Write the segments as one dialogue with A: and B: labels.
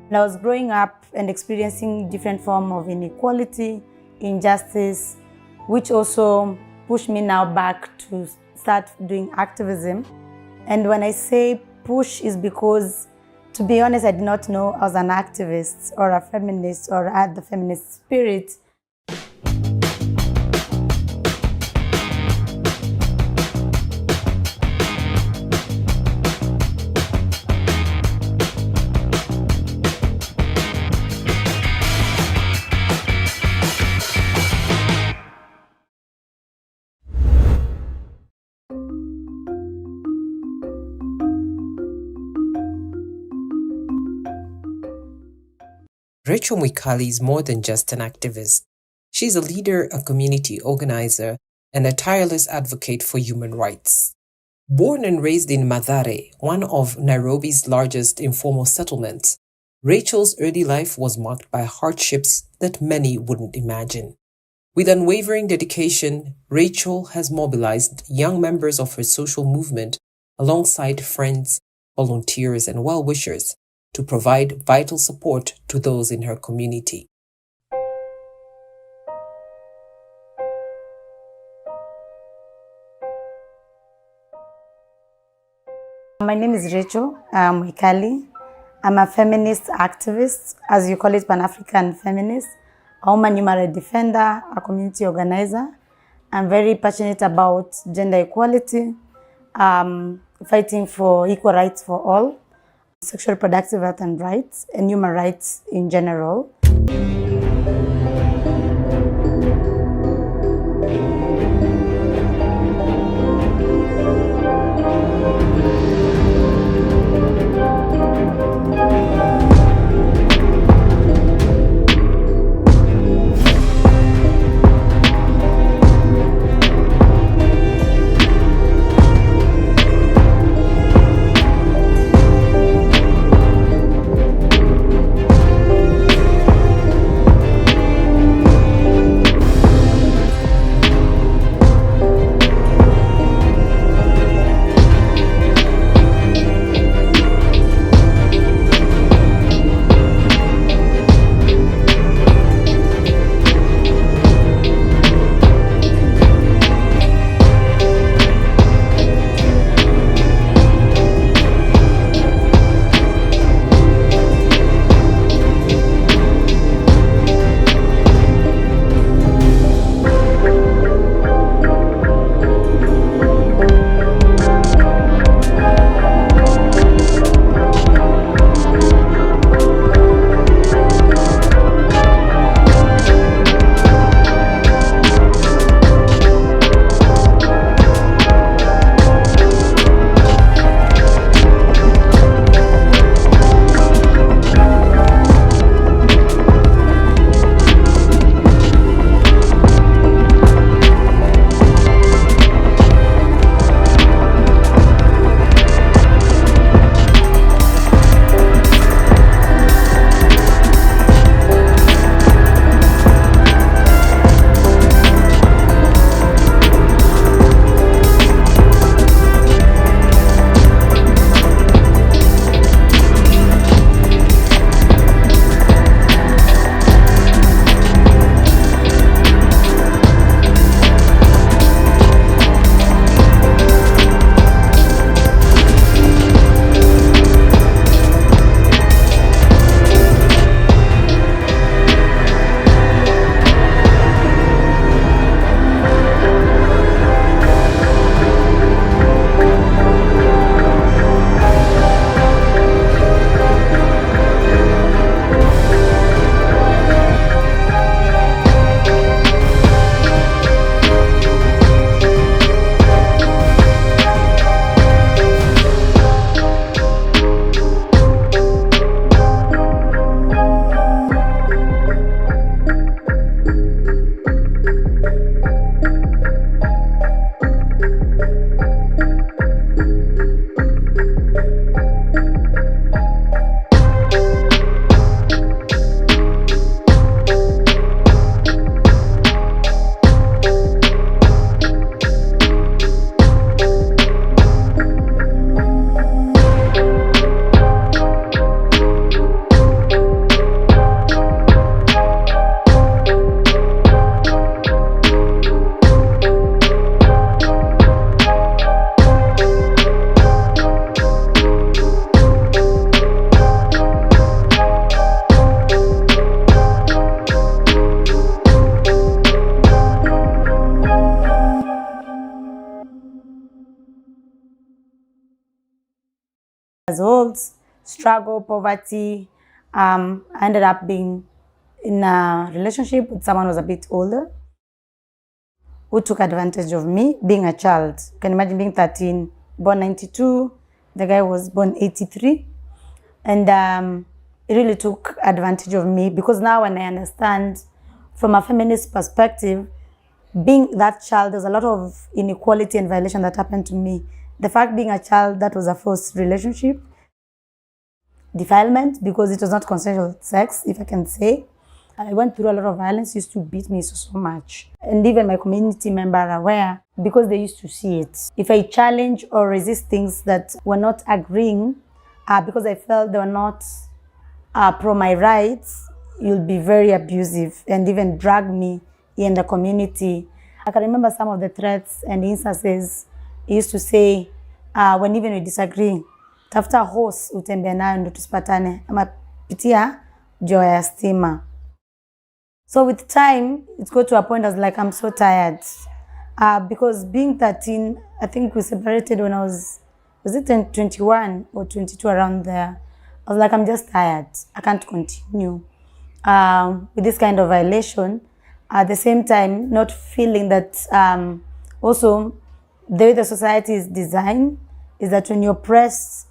A: And I was growing up and experiencing different forms of inequality, injustice, which also pushed me now back to start doing activism. And when I say push is because, to be honest, I did not know I was an activist or a feminist or had the feminist spirit.
B: Rachel Mwikali is more than just an activist. She's a leader, a community organizer, and a tireless advocate for human rights. Born and raised in Mathare, one of Nairobi's largest informal settlements, Rachel's early life was marked by hardships that many wouldn't imagine. With unwavering dedication, Rachel has mobilized young members of her social movement alongside friends, volunteers, and well-wishers to provide vital support to those in her community.
A: My name is Rachel Mwikali. I'm a feminist activist, as you call it, Pan-African feminist, a human rights defender, a community organizer. I'm very passionate about gender equality, fighting for equal rights for all, sexual reproductive health and rights, and human rights in general. As old, struggle, poverty. I ended up being in a relationship with someone who was a bit older, who took advantage of me being a child. You can imagine being 13, born 92, the guy was born 83. And it really took advantage of me, because now when I understand from a feminist perspective, being that child, there's a lot of inequality and violation that happened to me. The fact being a child, that was a forced relationship, defilement, because it was not consensual sex, if I can say. I went through a lot of violence, used to beat me so much. And even my community members are aware, because they used to see it. If I challenge or resist things that were not agreeing, because I felt they were not pro my rights, you'll be very abusive and even drag me in the community. I can remember some of the threats and instances. He used to say, when even we disagree, tafuta horse utembea nayo ndo tusipatane, ama pitia jua ya stima. So with time, it got to a point I was like, I'm so tired. Because being 13, I think we separated when I was it 21 or 22, around there. I was like, I'm just tired. I can't continue with this kind of violation. At the same time, not feeling that also the way the society is designed is that when you're oppressed,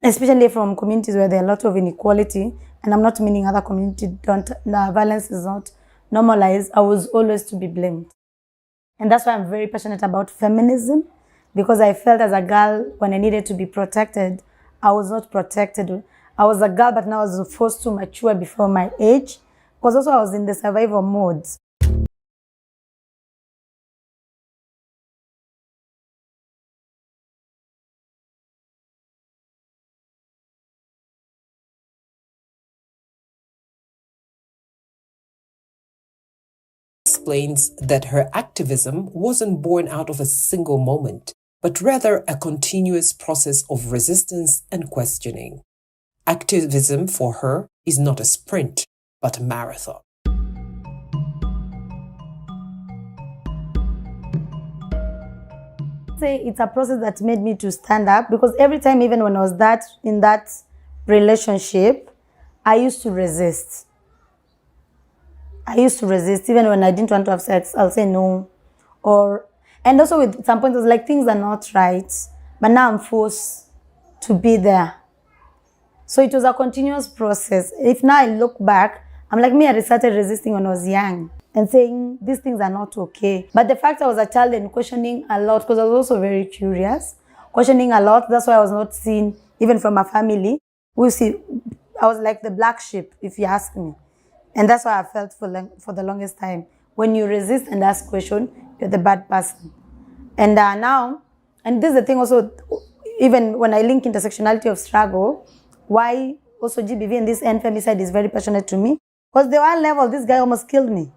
A: especially from communities where there are a lot of inequality, and I'm not meaning other communities violence is not normalized, I was always to be blamed. And that's why I'm very passionate about feminism, because I felt as a girl, when I needed to be protected, I was not protected. I was a girl, but now I was forced to mature before my age, because also I was in the survival mode.
B: Explains that her activism wasn't born out of a single moment, but rather a continuous process of resistance and questioning. Activism for her is not a sprint, but a marathon.
A: Say it's a process that made me to stand up, because every time, even when I was in that relationship, I used to resist. Even when I didn't want to have sex, I'll say no. And also with some points, it was like, things are not right, but now I'm forced to be there. So it was a continuous process. If now I look back, I'm like, I started resisting when I was young and saying these things are not okay. But the fact I was a child and questioning a lot, because I was also very curious, questioning a lot, that's why I was not seen, even from my family. I was like the black sheep, if you ask me. And that's why I felt for the longest time. When you resist and ask questions, you're the bad person. And now, and this is the thing also, even when I link intersectionality of struggle, why also GBV and this end femicide is very passionate to me. Because the one level, this guy almost killed me.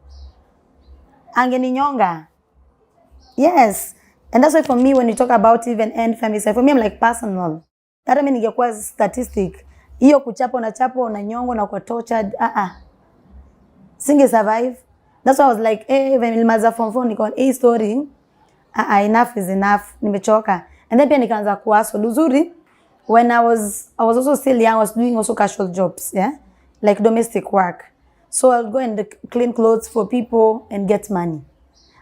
A: Angeninyonga. Yes. And that's why for me, when you talk about even end femicide, for me, I'm like personal. Hata mimi ningekuwa statistic. Hiyo kuchapa unanyongwa na uko tortured. Singe survive. That's why I was like, when nilimaza form 4 niko story. Enough is enough. Nimechoka. And then pia nikaanza kuhustle. Uzuri, when I was also still young, I was doing also casual jobs, yeah? Like domestic work. So I'll go and clean clothes for people and get money.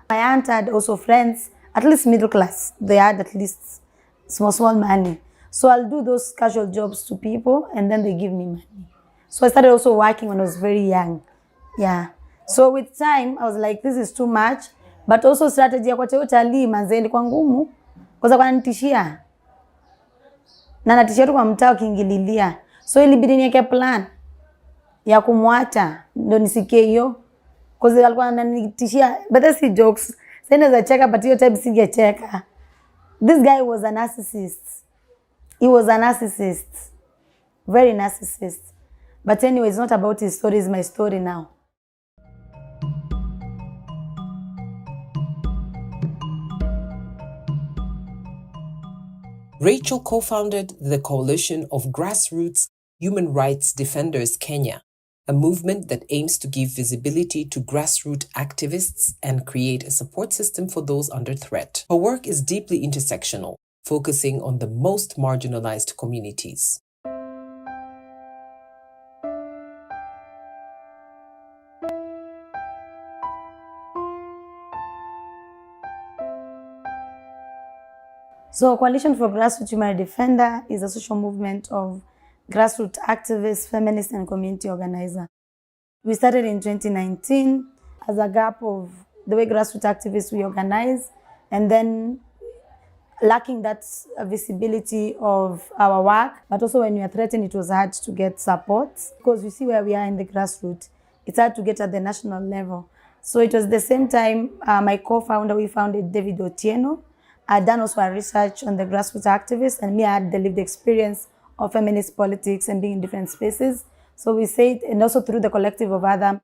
A: My aunt had also friends, at least middle class. They had at least small money. So I'll do those casual jobs to people and then they give me money. So I started also working when I was very young. Yeah. So with time, I was like, this is too much. But also strategy ya kwa cheo cha manze ilikuwa ngumu. Kwa sababu ananitishia. Na natishia tu kwa mtaa ukiingililia. So ilibidi niweke plan ya kumwacha ndo nisikie hiyo. Kwa sababu alikuwa ananitishia, but that's the jokes. Sasa za cheka, but hiyo time singecheka. This guy was a narcissist. He was a narcissist. Very narcissist. But anyway, it's not about his story, it's my story now.
B: Rachel co-founded the Coalition of Grassroots Human Rights Defenders Kenya, a movement that aims to give visibility to grassroots activists and create a support system for those under threat. Her work is deeply intersectional, focusing on the most marginalized communities.
A: So Coalition for Grassroots Human Rights Defender is a social movement of grassroots activists, feminists, and community organizers. We started in 2019 as a gap of the way grassroots activists we organize, and then lacking that visibility of our work. But also when we are threatened, it was hard to get support because you see where we are in the grassroots. It's hard to get at the national level. So it was the same time my co-founder, we founded David Otieno. I'd done also a research on the grassroots activists, and me, I had the lived experience of feminist politics and being in different spaces. So we said, and also through the collective of other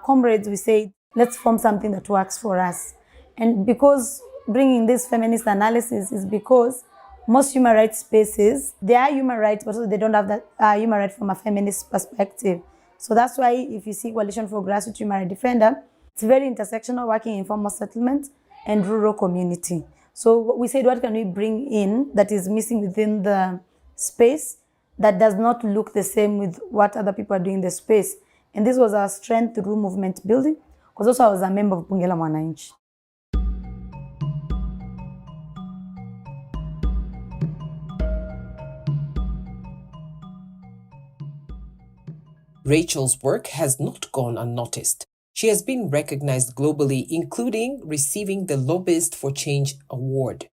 A: comrades, we said, let's form something that works for us. And because bringing this feminist analysis is because most human rights spaces, they are human rights, but also they don't have that human right from a feminist perspective. So that's why if you see Coalition for Grassroots Human Rights Defender, it's very intersectional, working in informal settlement and rural community. So we said, what can we bring in that is missing within the space that does not look the same with what other people are doing in the space? And this was our strength through movement building, because also I was a member of Bunge la Mwananchi.
B: Rachel's work has not gone unnoticed. She has been recognized globally, including receiving the Lobbyist for Change Award.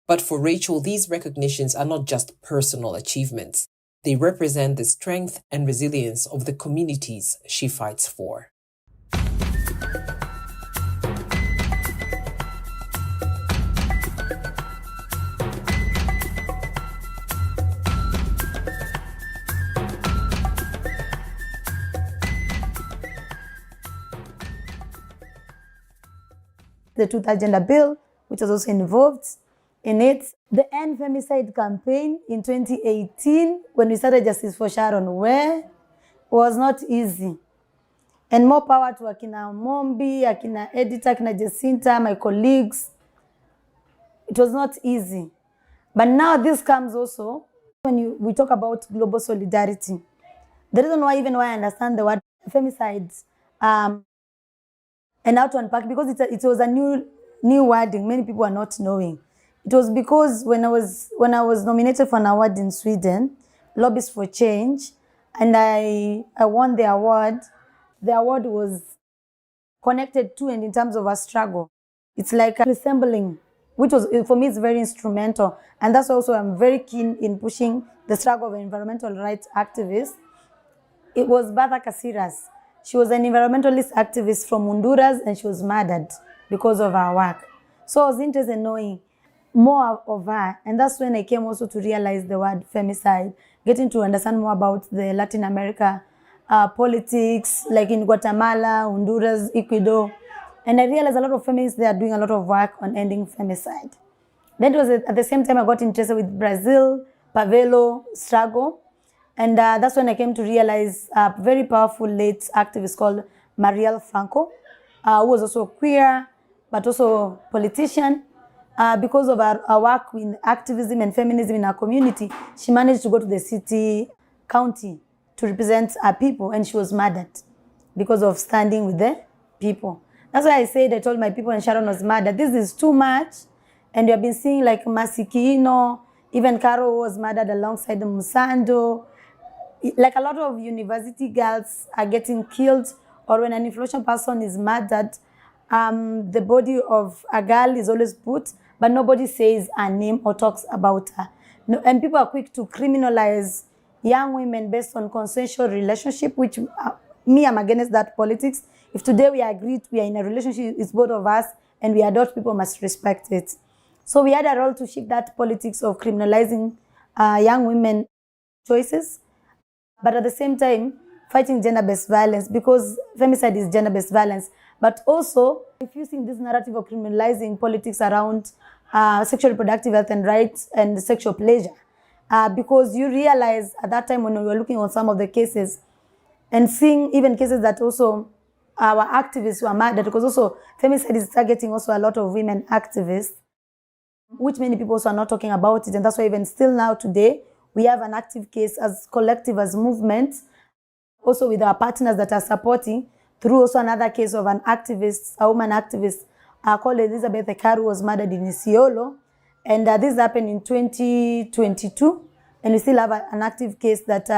B: But for Rachel, these recognitions are not just personal achievements. They represent the strength and resilience of the communities she fights for.
A: The Truth Agenda Bill, which was also involved in it. The End Femicide campaign in 2018, when we started Justice for Sharon Ware, was not easy. And more power to Akina Mombi, Akina Editor, Akina Jacinta, my colleagues. It was not easy. But now this comes also when we talk about global solidarity. The reason why I understand the word femicides and how to unpack, because it was a new wording many people are not knowing. It was because when I was nominated for an award in Sweden, Lobbyist for Change, and I won the award was connected to and in terms of a struggle. It's like resembling, which was, for me, it's very instrumental. And that's also, I'm very keen in pushing the struggle of environmental rights activists. It was Bertha Caceres. She was an environmentalist activist from Honduras, and she was murdered because of her work. So I was interested in knowing more of her, and that's when I came also to realize the word femicide, getting to understand more about the Latin America politics, like in Guatemala, Honduras, Ecuador. And I realized a lot of feminists, they are doing a lot of work on ending femicide. Then it was at the same time I got interested with Brazil, Pavelo struggle. And that's when I came to realize a very powerful late activist called Marielle Franco, who was also queer, but also politician. Because of our work in activism and feminism in our community, she managed to go to the county to represent our people, and she was murdered because of standing with the people. That's why I told my people when Sharon was murdered, this is too much. And we have been seeing like Masikino, even Caro was murdered alongside Musando. Like a lot of university girls are getting killed, or when an influential person is murdered, the body of a girl is always put, but nobody says her name or talks about her. No, and people are quick to criminalize young women based on consensual relationship, which me, I'm against that politics. If today we agreed we are in a relationship, it's both of us, and we adult, people must respect it. So we had a role to shift that politics of criminalizing young women choices, but at the same time, fighting gender-based violence, because femicide is gender-based violence, but also refusing this narrative of criminalizing politics around sexual reproductive health and rights and sexual pleasure. Because you realize at that time when we were looking on some of the cases and seeing even cases that also our activists were murdered, because also femicide is targeting also a lot of women activists. which many people also are not talking about it. And that's why even still now today, we have an active case as collective, as movement, also with our partners that are supporting, through also another case of an activist, a woman activist called Elizabeth Ekaru, who was murdered in Isiolo. And this happened in 2022. And we still have an active case that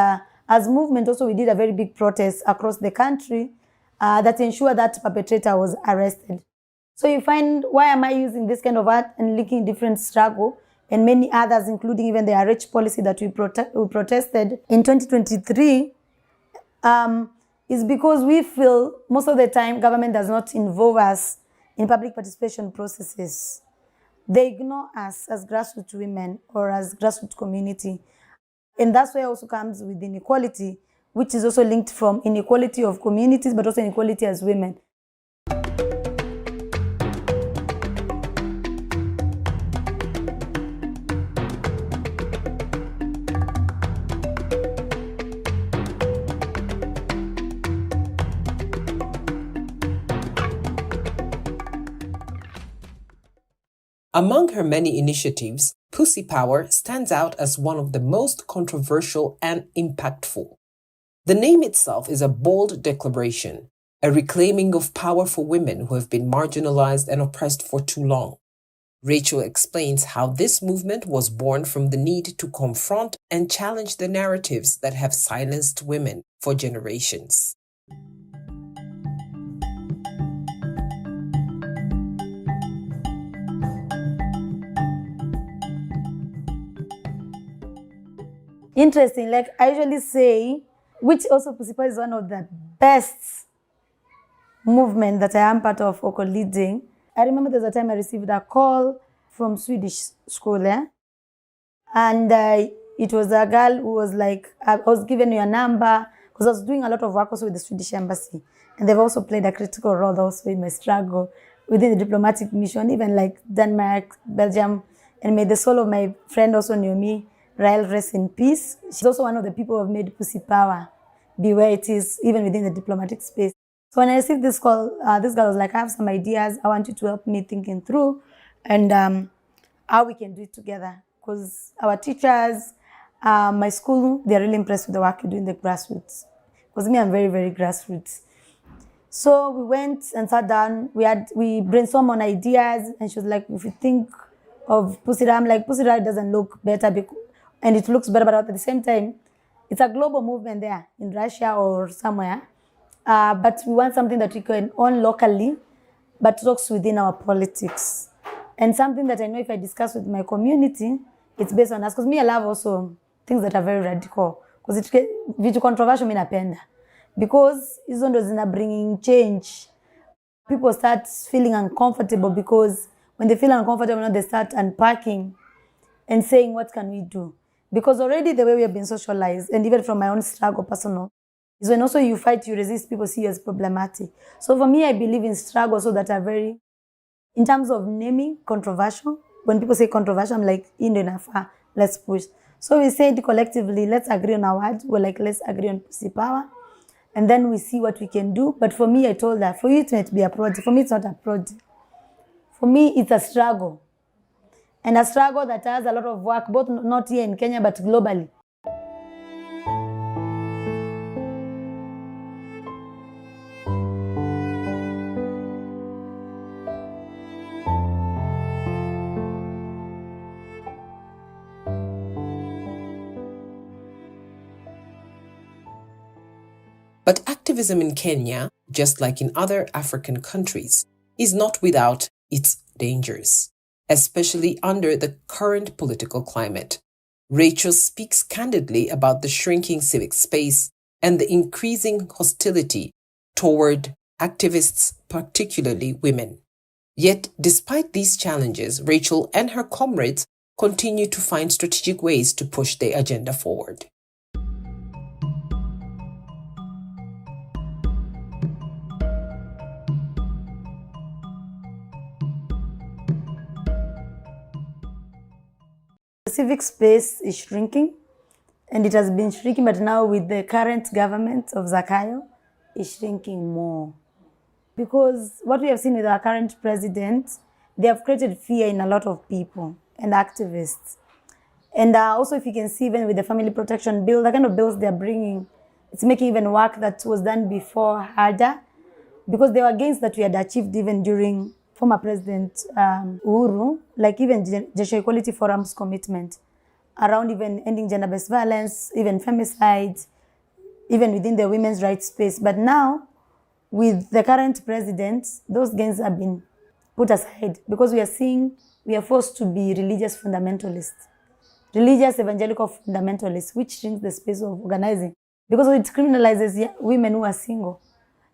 A: as movement also we did a very big protest across the country that ensured that perpetrator was arrested. So you find, why am I using this kind of art and linking different struggle and many others, including even the RH policy that we protested in 2023, is because we feel most of the time government does not involve us in public participation processes. They ignore us as grassroots women or as grassroots community. And that's where also comes with inequality, which is also linked from inequality of communities, but also inequality as women.
B: Among her many initiatives, Pussy Power stands out as one of the most controversial and impactful. The name itself is a bold declaration, a reclaiming of power for women who have been marginalized and oppressed for too long. Rachel explains how this movement was born from the need to confront and challenge the narratives that have silenced women for generations.
A: Interesting, like I usually say, which also Pussy Power is one of the best movement that I am part of or co-leading. I remember there's a time I received a call from Swedish school there. And it was a girl who was like, I was given your number, because I was doing a lot of work also with the Swedish embassy. And they've also played a critical role also in my struggle within the diplomatic mission, even like Denmark, Belgium, and may the soul of my friend also knew me, Rachael, rest in peace. She's also one of the people who have made Pussy Power be where it is, even within the diplomatic space. So when I received this call, this girl was like, I have some ideas. I want you to help me thinking through and how we can do it together. Because our teachers, my school, they're really impressed with the work you do in the grassroots. Because me, I'm very, very grassroots. So we went and sat down. We brainstormed on ideas, and she was like, if you think of Pussy Power, I'm like, Pussy Power doesn't look better, and it looks better, but at the same time, it's a global movement there in Russia or somewhere. But we want something that we can own locally, but talks within our politics. And something that I know if I discuss with my community, it's based on us. Because me, I love also things that are very radical. Because vitu controversial mi napenda. Because hizo ndo zina bringing change. People start feeling uncomfortable because when they feel uncomfortable, now they start unpacking and saying, what can we do? Because already the way we have been socialized, and even from my own struggle, personal, is when also you fight, you resist, people see you as problematic. So for me, I believe in struggles so that are very, in terms of naming, controversial. When people say controversial, I'm like, enough, let's push. So we said collectively, let's agree on our words. We're like, let's agree on Pussy Power. And then we see what we can do. But for me, I told her, for you it might be a project. For me, it's not a project. For me, it's a struggle. And a struggle that has a lot of work, both not here in Kenya, but globally.
B: But activism in Kenya, just like in other African countries, is not without its dangers, especially under the current political climate. Rachel speaks candidly about the shrinking civic space and the increasing hostility toward activists, particularly women. Yet, despite these challenges, Rachel and her comrades continue to find strategic ways to push their agenda forward.
A: The civic space is shrinking, and it has been shrinking, but now with the current government of Zakayo, it's shrinking more. Because what we have seen with our current president, they have created fear in a lot of people. and activists. And also, if you can see, even with the family protection bill, the kind of bills they're bringing, it's making even work that was done before harder, because there were gains that we had achieved even during former President Uhuru, like even Gender Equality Forum's commitment around even ending gender-based violence, even femicide, even within the women's rights space. But now, with the current president, those gains have been put aside, because we are forced to be religious fundamentalists, religious evangelical fundamentalists, which shrinks the space of organizing, because it criminalizes women who are single.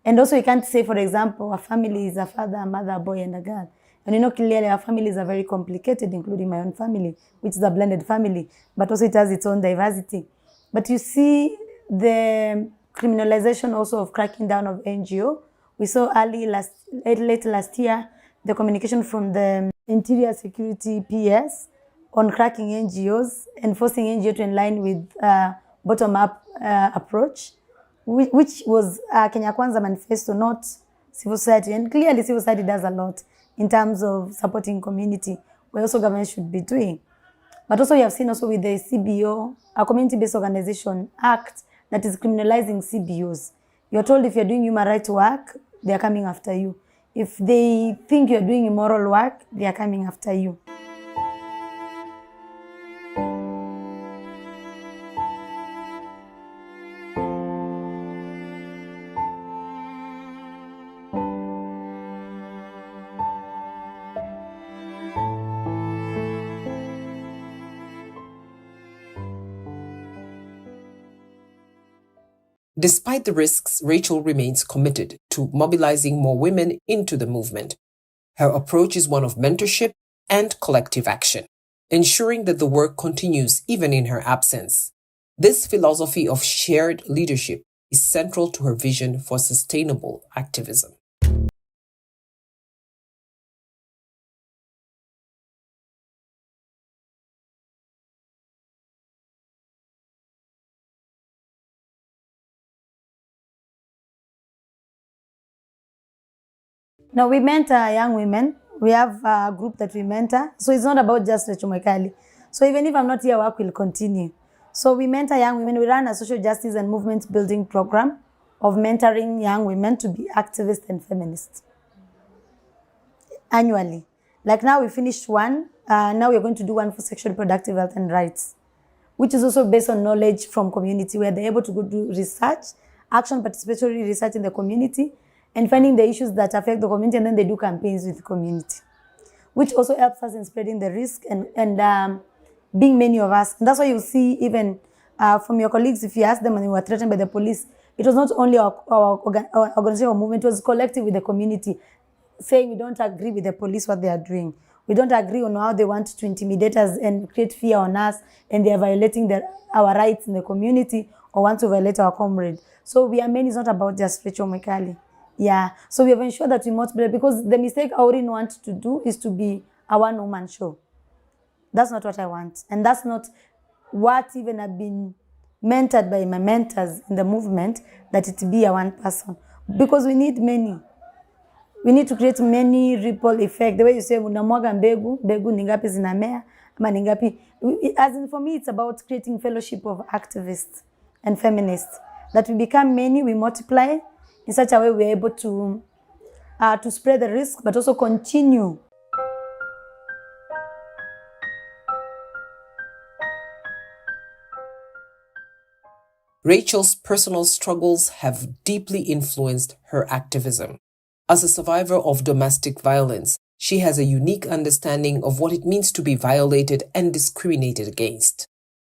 A: And also, you can't say, for example, a family is a father, a mother, a boy, and a girl. And clearly our families are very complicated, including my own family, which is a blended family, but also it has its own diversity. But you see the criminalization also of cracking down of NGO. We saw late last year, the communication from the Interior Security PS on cracking NGOs and forcing NGO to align with bottom-up approach, which was Kenya Kwanza manifesto, not civil society. And clearly civil society does a lot in terms of supporting community, where also government should be doing. But also you have seen also with the CBO, a Community-Based Organization Act, that is criminalizing CBOs. You're told if you're doing human rights work, they are coming after you. If they think you're doing immoral work, they are coming after you.
B: Despite the risks, Rachel remains committed to mobilizing more women into the movement. Her approach is one of mentorship and collective action, ensuring that the work continues even in her absence. This philosophy of shared leadership is central to her vision for sustainable activism.
A: Now, we mentor young women. We have a group that we mentor. So it's not about just Rachel Mwikali. So even if I'm not here, work will continue. So we mentor young women. We run a social justice and movement building program of mentoring young women to be activists and feminists annually. Like now we finished one. Now we're going to do one for sexual reproductive health and rights, which is also based on knowledge from community, where they're able to go do research, action participatory research in the community, and finding the issues that affect the community, and then they do campaigns with the community, which also helps us in spreading the risk and being many of us. And that's why you see even from your colleagues, if you ask them and you were threatened by the police, it was not only our organization or movement, it was collective with the community, saying we don't agree with the police, what they are doing. We don't agree on how they want to intimidate us and create fear on us, and they are violating our rights in the community or want to violate our comrade. So we are many, it's not about just Rachel Mwikali. Yeah, so we have ensured that we multiply, because the mistake I wouldn't want to do is to be a one-woman show. That's not what I want. And that's not what even I've been mentored by my mentors in the movement, that it be a one person. Because we need many. We need to create many ripple effect. The way you say, unamwaga mbegu ni ngapi zinamea, ama ni ngapi. As in, for me, it's about creating fellowship of activists and feminists. That we become many, we multiply. In such a way, we're able to spread the risk, but also continue.
B: Rachel's personal struggles have deeply influenced her activism. As a survivor of domestic violence, she has a unique understanding of what it means to be violated and discriminated against.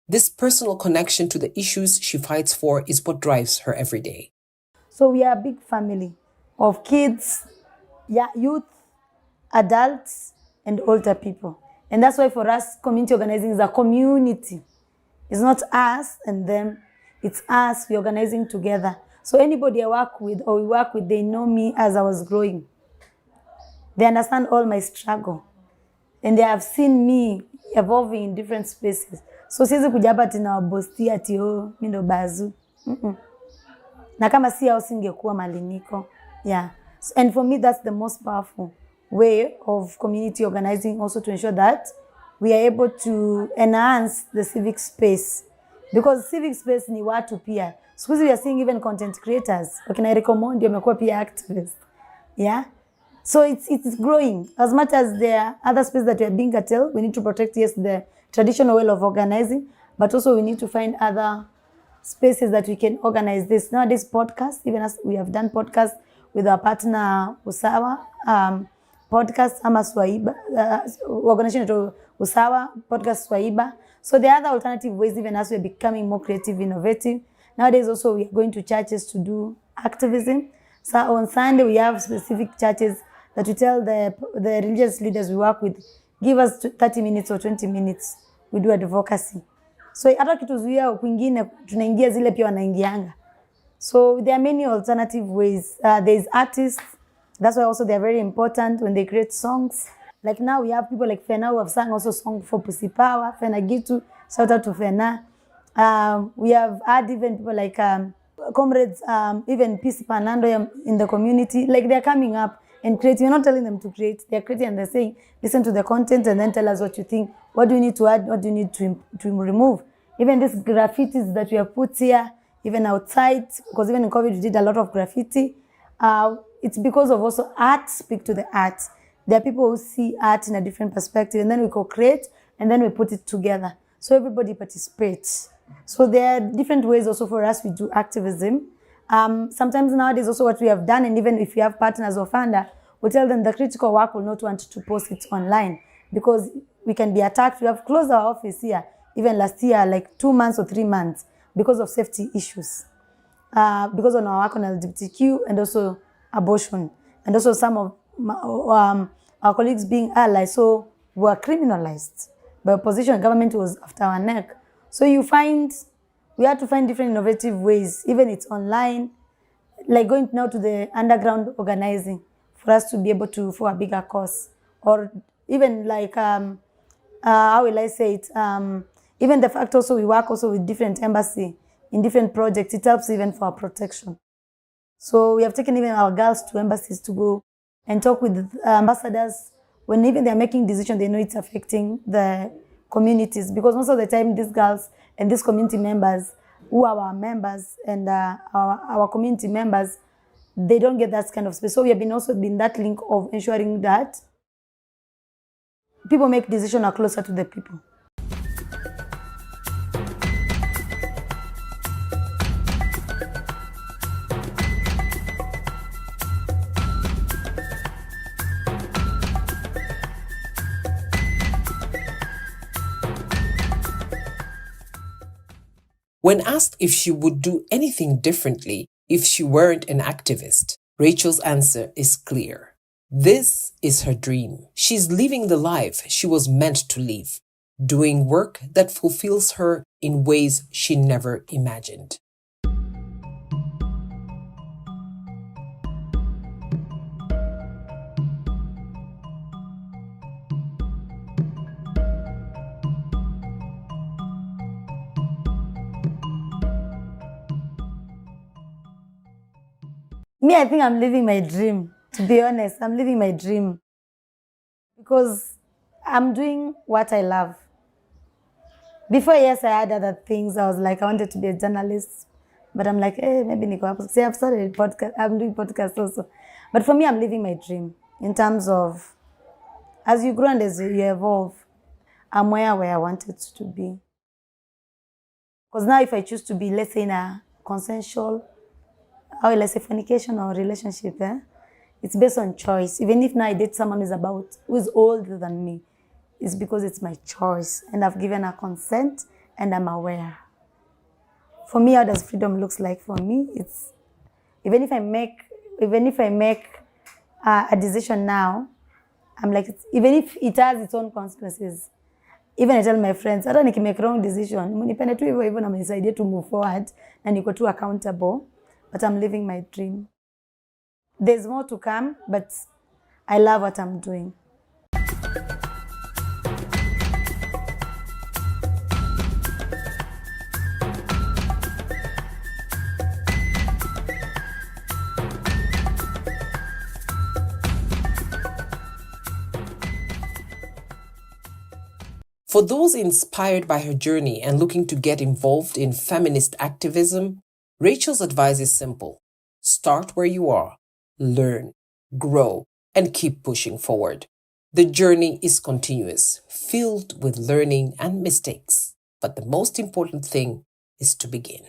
B: This personal connection to the issues she fights for is what drives her every day.
A: So we are a big family of kids, youth, adults, and older people. And that's why for us, community organizing is a community. It's not us and them, it's us, we're organizing together. So anybody I work with or we work with, they know me as I was growing. They understand all my struggle. And they have seen me evolving in different spaces. So siwezi kuja hapa tina wabosti ati mimi ndo bazu. Na kama si hao singekuwa maliniko. Yeah. And for me, that's the most powerful way of community organizing, also to ensure that we are able to enhance the civic space, because civic space ni watu pia. So we are seeing even content creators, wakina recommend wamekuwa pia activists. Yeah. So it's growing. As much as there are other spaces that we are being curtailed, we need to protect, yes, the traditional way of organizing, but also we need to find other spaces that we can organize this. Nowadays, podcasts, even as we have done podcasts with our partner Usawa, podcast ama Swaiba, organization to Usawa, podcast Swaiba. So there are other alternative ways, even as we're becoming more creative, innovative. Nowadays also we are going to churches to do activism. So on Sunday we have specific churches that we tell the religious leaders we work with, give us 30 minutes or 20 minutes, we do advocacy. So hata kituzuia kwingine tunaingia zile pia wanaingianga. So there are many alternative ways. There's artists. That's why also they're very important when they create songs. Like now we have people like Fena who have sung also song for Pussy Power. Fena Gitu, shout out to Fena. We have had even people like comrades, even Peace Panando in the community. Like they're coming up and creating. We're not telling them to create. They're creating and they're saying, listen to the content and then tell us what you think. What do you need to add? What do you need to remove? Even these graffitis that we have put here, even outside, because even in COVID we did a lot of graffiti. It's because of also art, speak to the art. There are people who see art in a different perspective, and then we co-create and then we put it together. So everybody participates. So there are different ways also for us we do activism. Sometimes nowadays also what we have done, and even if we have partners or funder, we tell them the critical work will not want to post it online because we can be attacked. We have closed our office here, even last year, like 2 months or 3 months, because of safety issues. Because of our work on LGBTQ and also abortion. And also some of our colleagues being allies, so were criminalized by opposition. Government was after our neck. So we had to find different innovative ways, even it's online, like going now to the underground organizing for us to be able to, for a bigger cause. Or even like, how will I say it? Even the fact also we work also with different embassy in different projects, it helps even for our protection. So we have taken even our girls to embassies to go and talk with ambassadors. When even they're making decisions, they know it's affecting the communities, because most of the time these girls and these community members who are our members and our community members, they don't get that kind of space. So we have been also been that link of ensuring that people make decisions are closer to the people.
B: When asked if she would do anything differently if she weren't an activist, Rachel's answer is clear. This is her dream. She's living the life she was meant to live, doing work that fulfills her in ways she never imagined.
A: Me, I think I'm living my dream. To be honest, I'm living my dream. Because I'm doing what I love. Before, yes, I had other things. I was like, I wanted to be a journalist. But I'm like, hey, maybe Nico. See, I've started a podcast. I'm doing podcasts also. But for me, I'm living my dream. In terms of, as you grow and as you evolve, I'm where I wanted to be. Because now if I choose to be, let's say, in a consensual, or let's say fornication or relationship, it's based on choice. Even if now I date someone who is older than me, it's because it's my choice and I've given a consent and I'm aware. For me, how does freedom looks like for me? It's even if I make a decision now, I'm like, even if it has its own consequences. Even I tell my friends, I don't make wrong decision. Munipende tu hivyo hivyo na mnisaidie to move forward na niko tu accountable. But I'm living my dream. There's more to come, but I love what I'm doing.
B: For those inspired by her journey and looking to get involved in feminist activism, Rachel's advice is simple. Start where you are, learn, grow, and keep pushing forward. The journey is continuous, filled with learning and mistakes, but the most important thing is to begin.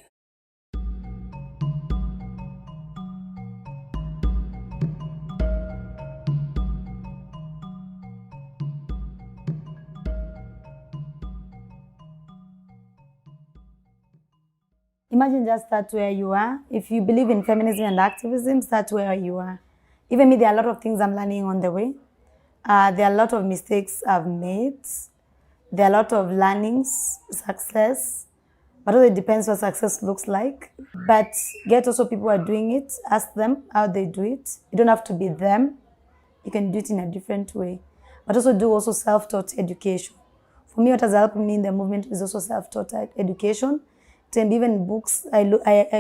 A: Imagine just start where you are. If you believe in feminism and activism, start where you are. Even me, there are a lot of things I'm learning on the way. There are a lot of mistakes I've made. There are a lot of learnings, success. But also it depends what success looks like. But get also people who are doing it. Ask them how they do it. You don't have to be them. You can do it in a different way. But also do also self-taught education. For me, what has helped me in the movement is also self-taught education. And even books I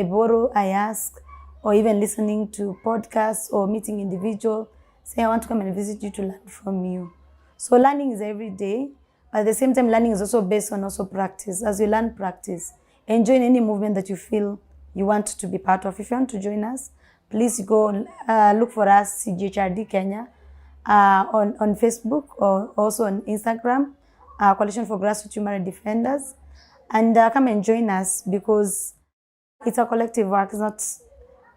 A: borrow, I ask, or even listening to podcasts or meeting individuals, say I want to come and visit you to learn from you. So learning is every day, but at the same time, learning is also based on also practice. As you learn, practice. And join any movement that you feel you want to be part of. If you want to join us, please go look for us, CGHRD Kenya, on Facebook or also on Instagram, Coalition for Grassroots Human Rights Defenders. And come and join us because it's a collective work. It's not,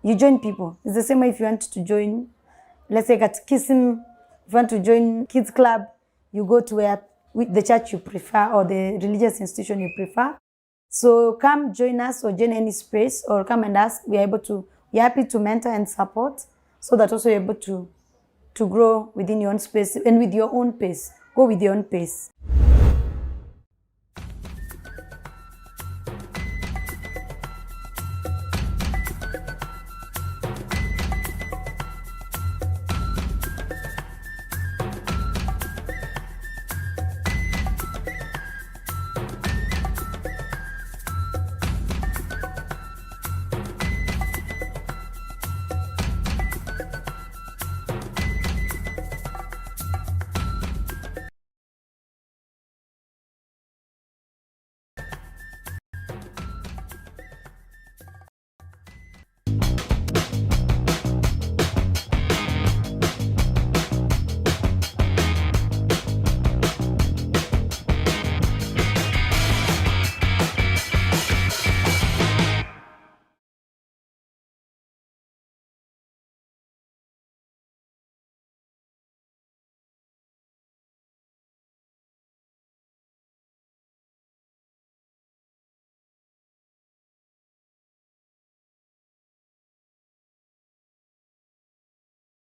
A: you join people. It's the same way if you want to join, let's say catechism, if you want to join kids club, you go to where with the church you prefer or the religious institution you prefer. So come join us or join any space or come and ask. We're happy to mentor and support so that also you're able to grow within your own space and with your own pace. Go with your own pace.